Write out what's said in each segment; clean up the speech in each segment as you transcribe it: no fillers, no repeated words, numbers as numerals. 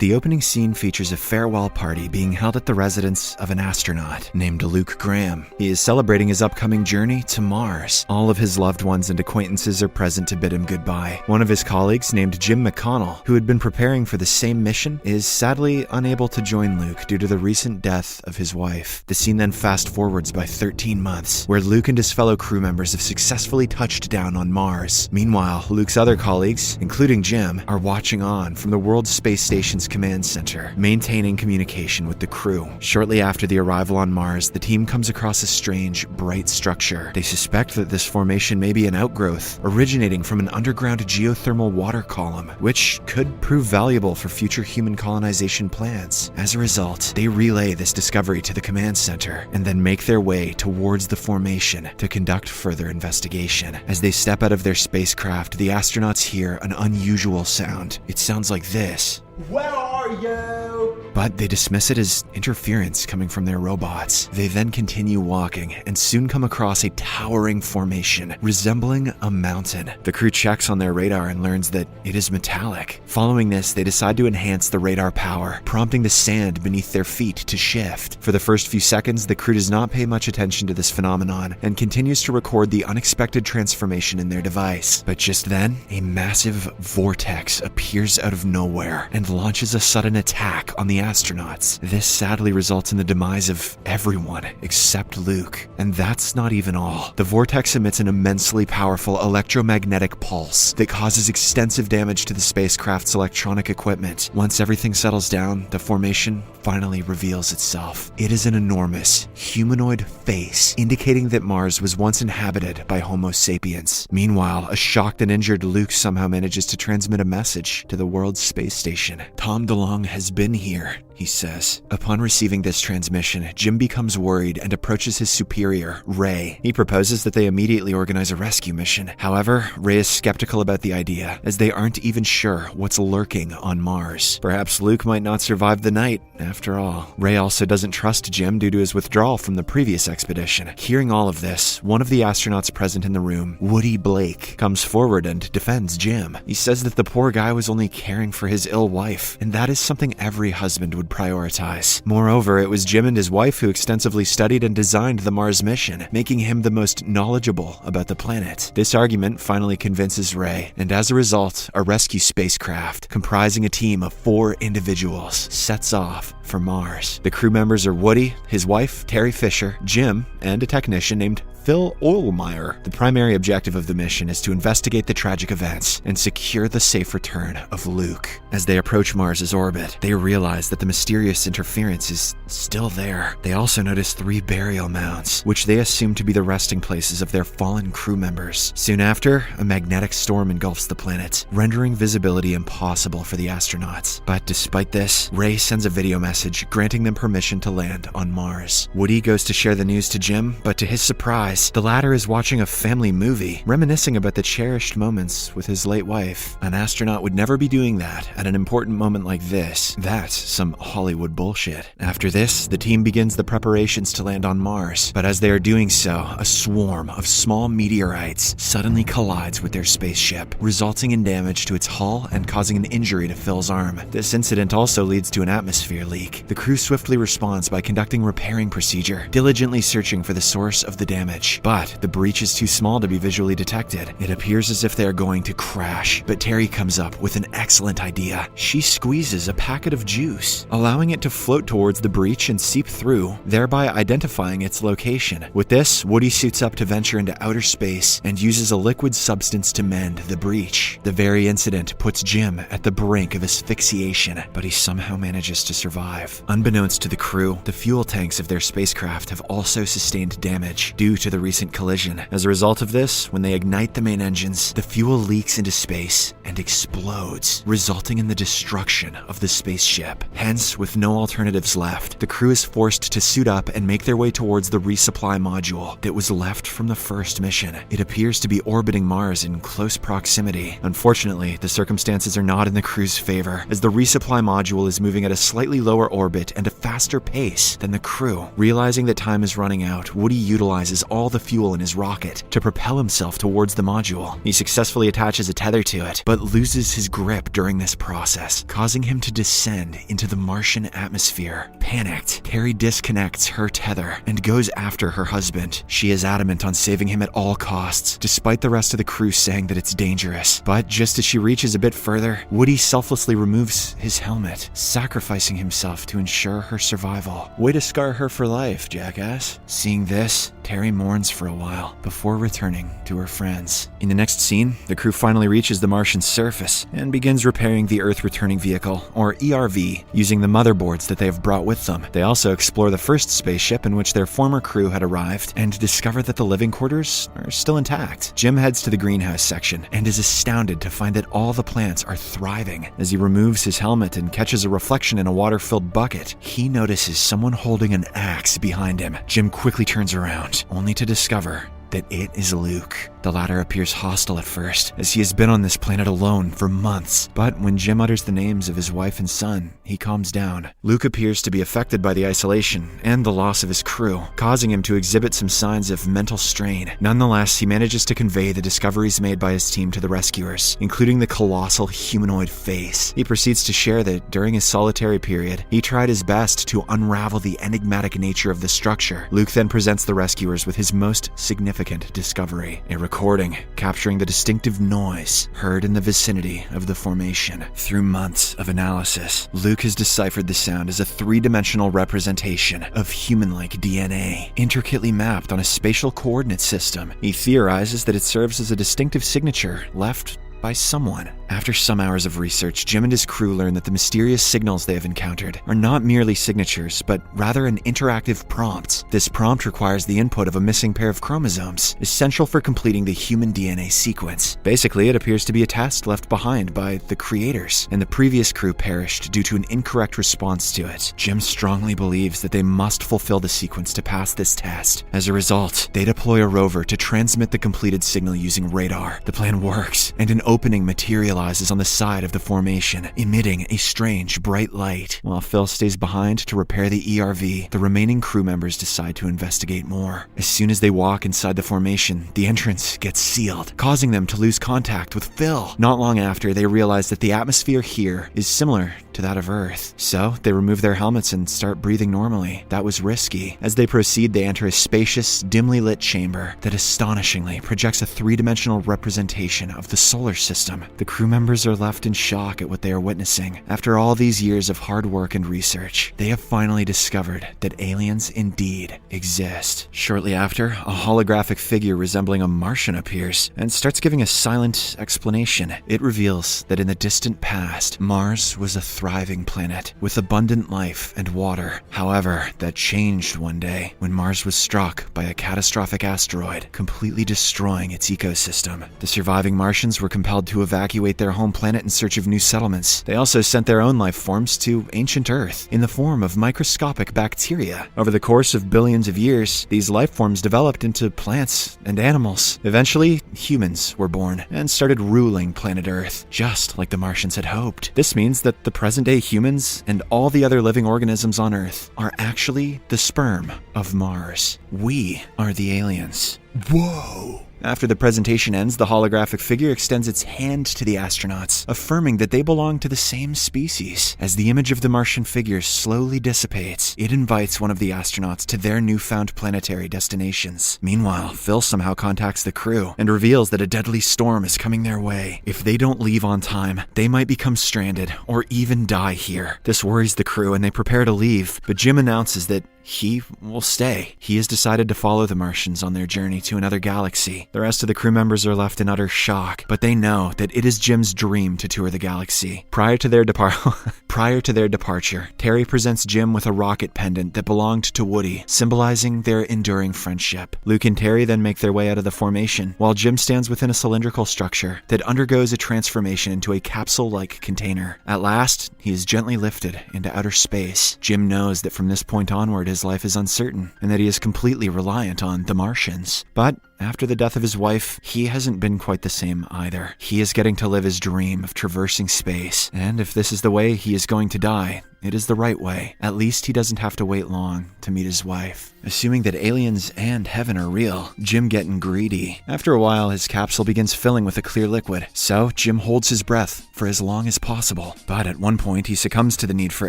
The opening scene features a farewell party being held at the residence of an astronaut named Luke Graham. He is celebrating his upcoming journey to Mars. All of his loved ones and acquaintances are present to bid him goodbye. One of his colleagues, named Jim McConnell, who had been preparing for the same mission, is sadly unable to join Luke due to the recent death of his wife. The scene then fast forwards by 13 months, where Luke and his fellow crew members have successfully touched down on Mars. Meanwhile, Luke's other colleagues, including Jim, are watching on from the World Space Station's command center, maintaining communication with the crew. Shortly after the arrival on Mars, the team comes across a strange, bright structure. They suspect that this formation may be an outgrowth, originating from an underground geothermal water column, which could prove valuable for future human colonization plans. As a result, they relay this discovery to the command center, and then make their way towards the formation to conduct further investigation. As they step out of their spacecraft, the astronauts hear an unusual sound. It sounds like this. Where are you? But they dismiss it as interference coming from their robots. They then continue walking and soon come across a towering formation resembling a mountain. The crew checks on their radar and learns that it is metallic. Following this, they decide to enhance the radar power, prompting the sand beneath their feet to shift. For the first few seconds, the crew does not pay much attention to this phenomenon and continues to record the unexpected transformation in their device. But just then, a massive vortex appears out of nowhere and launches a sudden attack on the astronauts. This sadly results in the demise of everyone except Luke. And that's not even all. The vortex emits an immensely powerful electromagnetic pulse that causes extensive damage to the spacecraft's electronic equipment. Once everything settles down, the formation finally reveals itself. It is an enormous, humanoid face, indicating that Mars was once inhabited by Homo sapiens. Meanwhile, a shocked and injured Luke somehow manages to transmit a message to the world's space station. "Tom DeLonge has been here," he says. Upon receiving this transmission, Jim becomes worried and approaches his superior, Ray. He proposes that they immediately organize a rescue mission. However, Ray is skeptical about the idea, as they aren't even sure what's lurking on Mars. Perhaps Luke might not survive the night, after all. Ray also doesn't trust Jim due to his withdrawal from the previous expedition. Hearing all of this, one of the astronauts present in the room, Woody Blake, comes forward and defends Jim. He says that the poor guy was only caring for his ill wife, and that is something every husband would prioritize. Moreover, it was Jim and his wife who extensively studied and designed the Mars mission, making him the most knowledgeable about the planet. This argument finally convinces Ray, and as a result, a rescue spacecraft, comprising a team of 4 individuals, sets off for Mars. The crew members are Woody, his wife, Terry Fisher, Jim, and a technician named Phil Oilmeyer. The primary objective of the mission is to investigate the tragic events and secure the safe return of Luke. As they approach Mars's orbit, they realize that the mysterious interference is still there. They also notice 3 burial mounds, which they assume to be the resting places of their fallen crew members. Soon after, a magnetic storm engulfs the planet, rendering visibility impossible for the astronauts. But despite this, Ray sends a video message granting them permission to land on Mars. Woody goes to share the news to Jim, but to his surprise, the latter is watching a family movie, reminiscing about the cherished moments with his late wife. An astronaut would never be doing that at an important moment like this. That's some Hollywood bullshit. After this, the team begins the preparations to land on Mars, but as they are doing so, a swarm of small meteorites suddenly collides with their spaceship, resulting in damage to its hull and causing an injury to Phil's arm. This incident also leads to an atmosphere leak. The crew swiftly responds by conducting repairing procedure, diligently searching for the source of the damage. But the breach is too small to be visually detected. It appears as if they are going to crash, but Terry comes up with an excellent idea. She squeezes a packet of juice, allowing it to float towards the breach and seep through, thereby identifying its location. With this, Woody suits up to venture into outer space and uses a liquid substance to mend the breach. The very incident puts Jim at the brink of asphyxiation, but he somehow manages to survive. Unbeknownst to the crew, the fuel tanks of their spacecraft have also sustained damage due to the recent collision. As a result of this, when they ignite the main engines, the fuel leaks into space and explodes, resulting in the destruction of the spaceship. Hence, with no alternatives left, the crew is forced to suit up and make their way towards the resupply module that was left from the first mission. It appears to be orbiting Mars in close proximity. Unfortunately, the circumstances are not in the crew's favor, as the resupply module is moving at a slightly lower orbit and a faster pace than the crew. Realizing that time is running out, Woody utilizes all all the fuel in his rocket to propel himself towards the module. He successfully attaches a tether to it, but loses his grip during this process, causing him to descend into the Martian atmosphere. Panicked, Terry disconnects her tether and goes after her husband. She is adamant on saving him at all costs, despite the rest of the crew saying that it's dangerous. But just as she reaches a bit further, Woody selflessly removes his helmet, sacrificing himself to ensure her survival. Way to scar her for life, jackass. Seeing this, Terry mourns for a while before returning to her friends. In the next scene, the crew finally reaches the Martian surface and begins repairing the Earth Returning Vehicle, or ERV, using the motherboards that they have brought with them. They also explore the first spaceship in which their former crew had arrived and discover that the living quarters are still intact. Jim heads to the greenhouse section and is astounded to find that all the plants are thriving. As he removes his helmet and catches a reflection in a water-filled bucket, he notices someone holding an axe behind him. Jim quickly turns around, only to discover that it is Luke. The latter appears hostile at first, as he has been on this planet alone for months. But when Jim utters the names of his wife and son, he calms down. Luke appears to be affected by the isolation and the loss of his crew, causing him to exhibit some signs of mental strain. Nonetheless, he manages to convey the discoveries made by his team to the rescuers, including the colossal humanoid face. He proceeds to share that during his solitary period, he tried his best to unravel the enigmatic nature of the structure. Luke then presents the rescuers with his most significant discovery, a recording capturing the distinctive noise heard in the vicinity of the formation. Through months of analysis, Luke has deciphered the sound as a three-dimensional representation of human-like DNA, intricately mapped on a spatial coordinate system. He theorizes that it serves as a distinctive signature left by someone. After some hours of research, Jim and his crew learn that the mysterious signals they have encountered are not merely signatures, but rather an interactive prompt. This prompt requires the input of a missing pair of chromosomes, essential for completing the human DNA sequence. Basically, it appears to be a test left behind by the creators, and the previous crew perished due to an incorrect response to it. Jim strongly believes that they must fulfill the sequence to pass this test. As a result, they deploy a rover to transmit the completed signal using radar. The plan works, and an opening materializes on the side of the formation, emitting a strange bright light. While Phil stays behind to repair the ERV, the remaining crew members decide to investigate more. As soon as they walk inside the formation, the entrance gets sealed, causing them to lose contact with Phil. Not long after, they realize that the atmosphere here is similar to that of Earth. So they remove their helmets and start breathing normally. That was risky. As they proceed, they enter a spacious, dimly lit chamber that astonishingly projects a three-dimensional representation of the solar system. The crew members are left in shock at what they are witnessing. After all these years of hard work and research, they have finally discovered that aliens indeed exist. Shortly after, a holographic figure resembling a Martian appears and starts giving a silent explanation. It reveals that in the distant past, Mars was a thriving planet with abundant life and water. However, that changed one day when Mars was struck by a catastrophic asteroid, completely destroying its ecosystem. The surviving Martians were compelled to evacuate their home planet in search of new settlements. They also sent their own life forms to ancient Earth in the form of microscopic bacteria. Over the course of billions of years, these life forms developed into plants and animals. Eventually, humans were born and started ruling planet Earth, just like the Martians had hoped. This means that the present-day humans and all the other living organisms on Earth are actually the sperm of Mars. We are the aliens. Whoa! After the presentation ends, the holographic figure extends its hand to the astronauts, affirming that they belong to the same species. As the image of the Martian figure slowly dissipates, it invites one of the astronauts to their newfound planetary destinations. Meanwhile, Phil somehow contacts the crew and reveals that a deadly storm is coming their way. If they don't leave on time, they might become stranded or even die here. This worries the crew and they prepare to leave, but Jim announces that he will stay. He has decided to follow the Martians on their journey to another galaxy. The rest of the crew members are left in utter shock, but they know that it is Jim's dream to tour the galaxy. Prior to their departure, Terry presents Jim with a rocket pendant that belonged to Woody, symbolizing their enduring friendship. Luke and Terry then make their way out of the formation, while Jim stands within a cylindrical structure that undergoes a transformation into a capsule-like container. At last, he is gently lifted into outer space. Jim knows that from this point onward, his life is uncertain, and that he is completely reliant on the Martians. But after the death of his wife, he hasn't been quite the same either. He is getting to live his dream of traversing space, and if this is the way he is going to die, it is the right way. At least he doesn't have to wait long to meet his wife. Assuming that aliens and heaven are real, Jim getting greedy. After a while, his capsule begins filling with a clear liquid, so Jim holds his breath for as long as possible. But at one point, he succumbs to the need for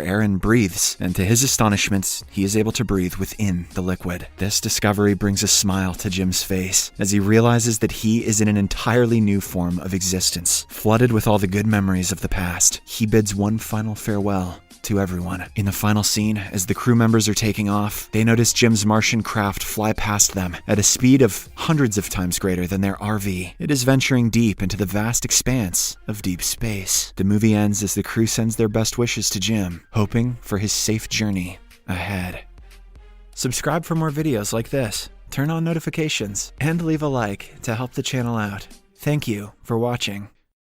air and breathes, and to his astonishment, he is able to breathe within the liquid. This discovery brings a smile to Jim's face, as he realizes that he is in an entirely new form of existence. Flooded with all the good memories of the past, he bids one final farewell to everyone. In the final scene, as the crew members are taking off, they notice Jim's Martian craft fly past them at a speed of hundreds of times greater than their RV. It is venturing deep into the vast expanse of deep space. The movie ends as the crew sends their best wishes to Jim, hoping for his safe journey ahead. Subscribe for more videos like this, turn on notifications, and leave a like to help the channel out. Thank you for watching.